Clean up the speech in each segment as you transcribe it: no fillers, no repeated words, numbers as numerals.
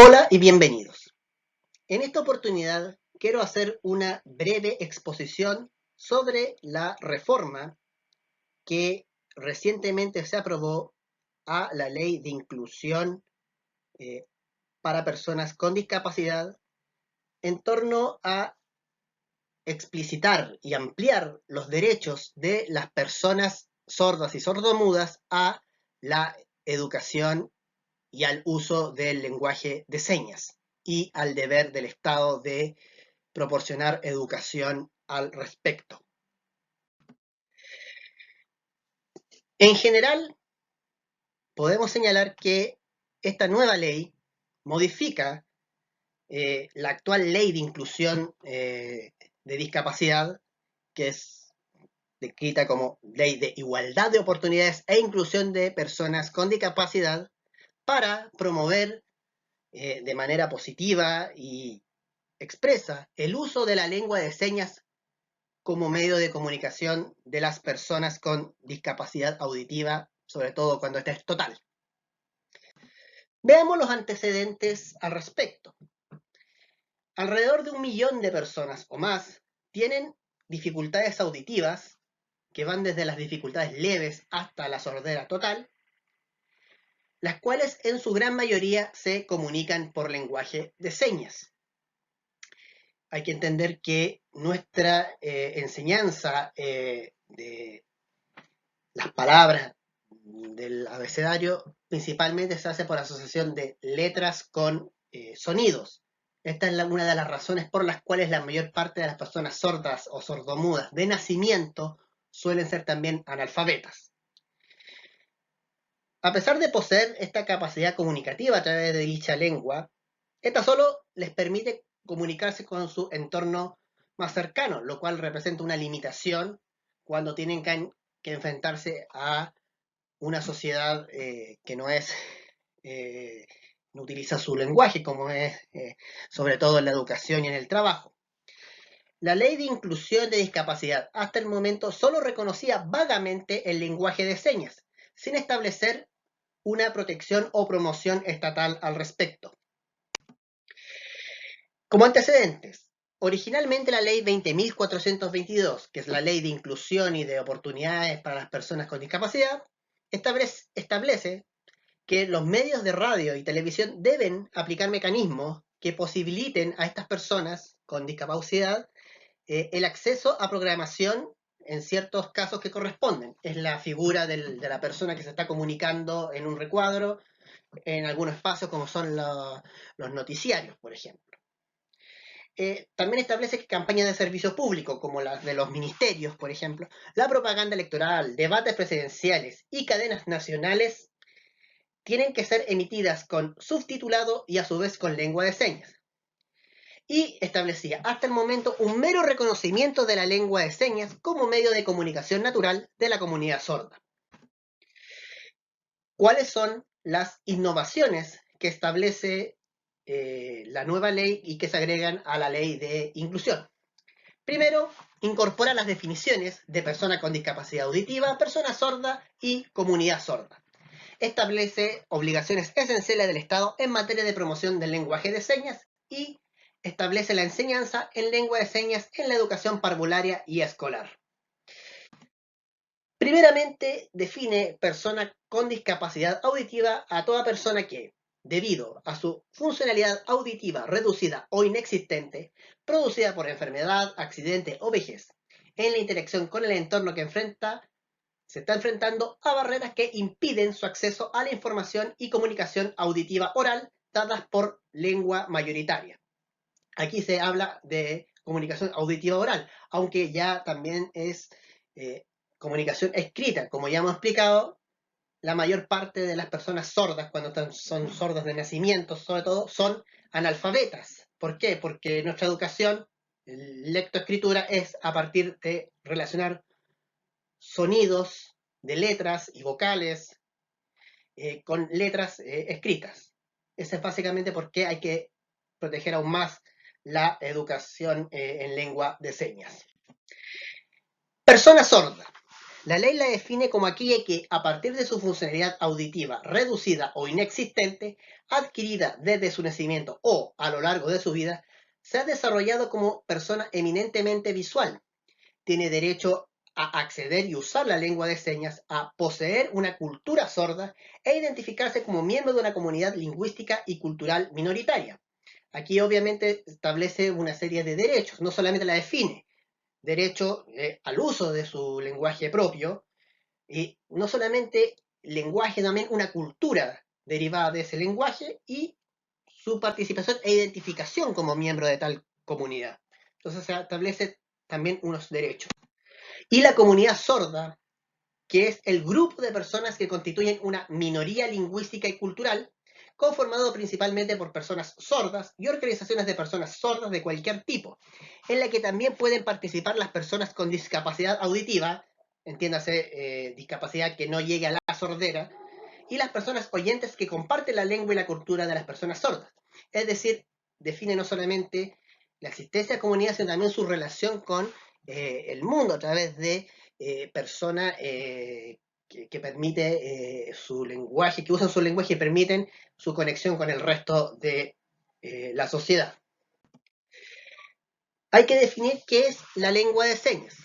Hola y bienvenidos. En esta oportunidad quiero hacer una breve exposición sobre la reforma que recientemente se aprobó a la Ley de Inclusión para Personas con Discapacidad en torno a explicitar y ampliar los derechos de las personas sordas y sordomudas a la educación y al uso del lenguaje de señas y al deber del Estado de proporcionar educación al respecto. En general, podemos señalar que esta nueva ley modifica la actual ley de inclusión de discapacidad, que es descrita como ley de igualdad de oportunidades e inclusión de personas con discapacidad, para promover de manera positiva y expresa el uso de la lengua de señas como medio de comunicación de las personas con discapacidad auditiva, sobre todo cuando esta es total. Veamos los antecedentes al respecto. Alrededor de 1 millón de personas o más tienen dificultades auditivas que van desde las dificultades leves hasta la sordera total, las cuales en su gran mayoría se comunican por lenguaje de señas. Hay que entender que nuestra enseñanza de las palabras del abecedario principalmente se hace por asociación de letras con sonidos. Esta es una de las razones por las cuales la mayor parte de las personas sordas o sordomudas de nacimiento suelen ser también analfabetas. A pesar de poseer esta capacidad comunicativa a través de dicha lengua, esta solo les permite comunicarse con su entorno más cercano, lo cual representa una limitación cuando tienen que enfrentarse a una sociedad que no utiliza su lenguaje, como es sobre todo en la educación y en el trabajo. La Ley de Inclusión de Discapacidad hasta el momento solo reconocía vagamente el lenguaje de señas, sin establecer una protección o promoción estatal al respecto. Como antecedentes, originalmente la Ley 20.422, que es la Ley de Inclusión y de Oportunidades para las Personas con Discapacidad, establece que los medios de radio y televisión deben aplicar mecanismos que posibiliten a estas personas con discapacidad el acceso a programación en ciertos casos que corresponden. Es la figura de la persona que se está comunicando en un recuadro, en algunos espacios como son los noticiarios, por ejemplo. También establece que campañas de servicio público, como las de los ministerios, por ejemplo, la propaganda electoral, debates presidenciales y cadenas nacionales tienen que ser emitidas con subtitulado y a su vez con lengua de señas. Y establecía hasta el momento un mero reconocimiento de la lengua de señas como medio de comunicación natural de la comunidad sorda. ¿Cuáles son las innovaciones que establece la nueva ley y que se agregan a la ley de inclusión? Primero, incorpora las definiciones de persona con discapacidad auditiva, persona sorda y comunidad sorda. Establece obligaciones esenciales del Estado en materia de promoción del lenguaje de señas y establece la enseñanza en lengua de señas en la educación parvularia y escolar. Primeramente, define persona con discapacidad auditiva a toda persona que, debido a su funcionalidad auditiva reducida o inexistente, producida por enfermedad, accidente o vejez, en la interacción con el entorno que se está enfrentando a barreras que impiden su acceso a la información y comunicación auditiva oral dadas por lengua mayoritaria. Aquí se habla de comunicación auditiva oral, aunque ya también es comunicación escrita. Como ya hemos explicado, la mayor parte de las personas sordas, cuando son sordas de nacimiento, sobre todo, son analfabetas. ¿Por qué? Porque nuestra educación, lectoescritura, es a partir de relacionar sonidos de letras y vocales con letras escritas. Ese es básicamente por qué hay que proteger aún más la educación en lengua de señas. Persona sorda. La ley la define como aquella que, a partir de su funcionalidad auditiva reducida o inexistente, adquirida desde su nacimiento o a lo largo de su vida, se ha desarrollado como persona eminentemente visual. Tiene derecho a acceder y usar la lengua de señas, a poseer una cultura sorda e identificarse como miembro de una comunidad lingüística y cultural minoritaria. Aquí obviamente establece una serie de derechos, no solamente la define, derecho al uso de su lenguaje propio, y no solamente lenguaje, también una cultura derivada de ese lenguaje y su participación e identificación como miembro de tal comunidad. Entonces se establece también unos derechos. Y la comunidad sorda, que es el grupo de personas que constituyen una minoría lingüística y cultural, conformado principalmente por personas sordas y organizaciones de personas sordas de cualquier tipo, en la que también pueden participar las personas con discapacidad auditiva, entiéndase, discapacidad que no llegue a la sordera, y las personas oyentes que comparten la lengua y la cultura de las personas sordas. Es decir, define no solamente la existencia de comunidad, sino también su relación con el mundo a través de personas que permite su lenguaje, que usan su lenguaje y permiten su conexión con el resto de la sociedad. Hay que definir qué es la lengua de señas.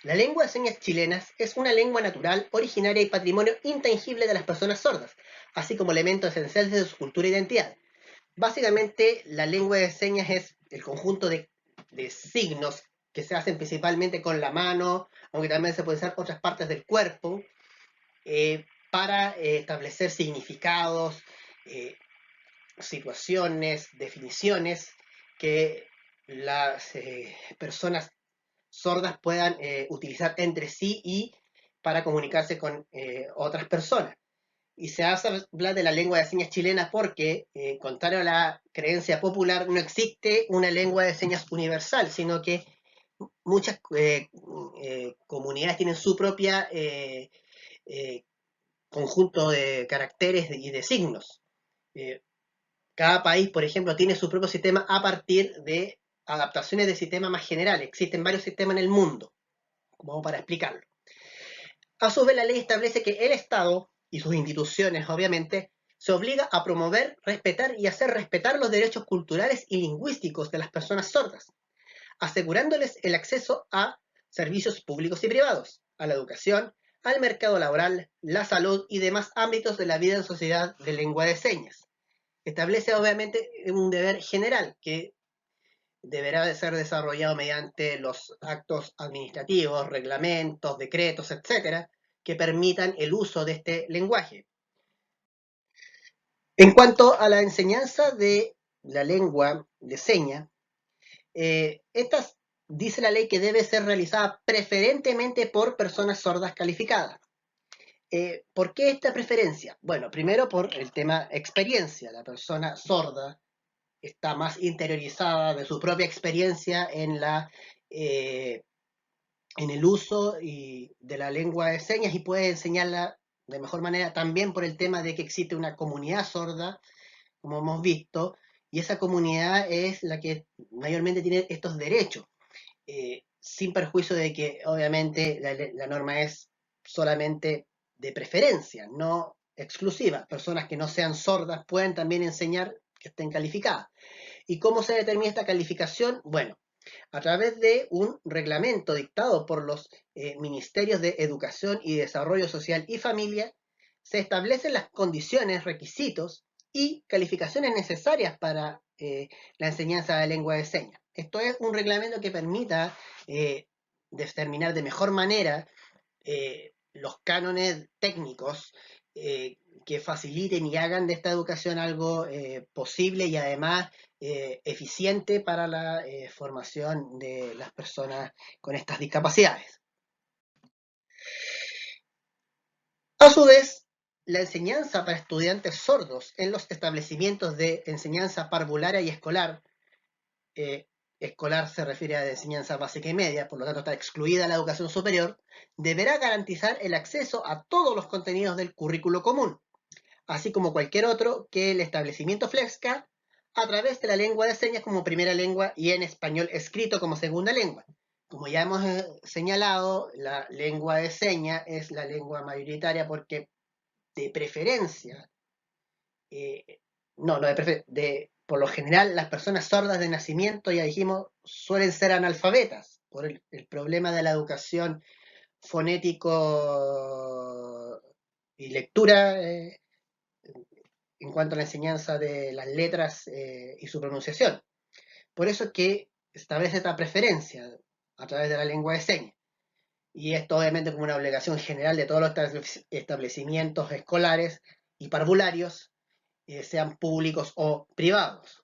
La lengua de señas chilenas es una lengua natural, originaria y patrimonio intangible de las personas sordas, así como elemento esencial de su cultura e identidad. Básicamente, la lengua de señas es el conjunto de signos que se hacen principalmente con la mano, aunque también se pueden usar otras partes del cuerpo, para establecer significados, eh, situaciones, definiciones que las personas sordas puedan utilizar entre sí y para comunicarse con otras personas. Y se habla de la lengua de señas chilena porque, contrario a la creencia popular, no existe una lengua de señas universal, sino que muchas comunidades tienen su propia eh, conjunto de caracteres y de signos. Eh, Cada país, por ejemplo, tiene su propio sistema a partir de adaptaciones de sistemas más generales. Existen varios sistemas en el mundo, como para explicarlo. A su vez, la ley establece que el Estado y sus instituciones, obviamente, se obliga a promover, respetar y hacer respetar los derechos culturales y lingüísticos de las personas sordas, asegurándoles el acceso a servicios públicos y privados, a la educación, al mercado laboral, la salud y demás ámbitos de la vida en sociedad de lengua de señas. Establece obviamente un deber general que deberá de ser desarrollado mediante los actos administrativos, reglamentos, decretos, etcétera, que permitan el uso de este lenguaje. En cuanto a la enseñanza de la lengua de señas, esta dice la ley que debe ser realizada preferentemente por personas sordas calificadas. ¿Por qué esta preferencia? Bueno, primero por el tema experiencia. La persona sorda está más interiorizada de su propia experiencia en el uso de la lengua de señas y puede enseñarla de mejor manera también por el tema de que existe una comunidad sorda, como hemos visto, y esa comunidad es la que mayormente tiene estos derechos, sin perjuicio de que obviamente la norma es solamente de preferencia, no exclusiva. Personas que no sean sordas pueden también enseñar que estén calificadas. ¿Y cómo se determina esta calificación? Bueno, a través de un reglamento dictado por los Ministerios de Educación y Desarrollo Social y Familia, se establecen las condiciones, requisitos y calificaciones necesarias para la enseñanza de lengua de señas. Esto es un reglamento que permita determinar de mejor manera los cánones técnicos que faciliten y hagan de esta educación algo posible y además eficiente para la formación de las personas con estas discapacidades. A su vez, la enseñanza para estudiantes sordos en los establecimientos de enseñanza parvularia y escolar, escolar se refiere a la enseñanza básica y media, por lo tanto está excluida la educación superior, deberá garantizar el acceso a todos los contenidos del currículo común, así como cualquier otro que el establecimiento ofrezca a través de la lengua de señas como primera lengua y en español escrito como segunda lengua, como ya hemos señalado, la lengua de señas es la lengua mayoritaria porque de preferencia, no de preferencia, por lo general las personas sordas de nacimiento, ya dijimos, suelen ser analfabetas por el problema de la educación fonético y lectura en cuanto a la enseñanza de las letras y su pronunciación. Por eso es que establece esta preferencia a través de la lengua de señas. Y esto obviamente como una obligación general de todos los establecimientos escolares y parvularios, sean públicos o privados.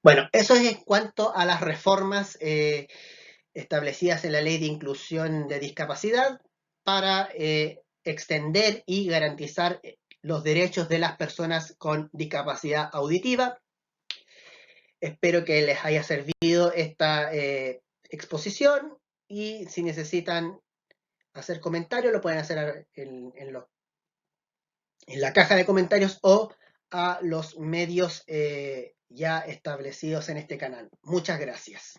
Bueno, eso es en cuanto a las reformas establecidas en la Ley de Inclusión de Discapacidad para extender y garantizar los derechos de las personas con discapacidad auditiva. Espero que les haya servido esta exposición y si necesitan hacer comentarios lo pueden hacer en la caja de comentarios o a los medios ya establecidos en este canal. Muchas gracias.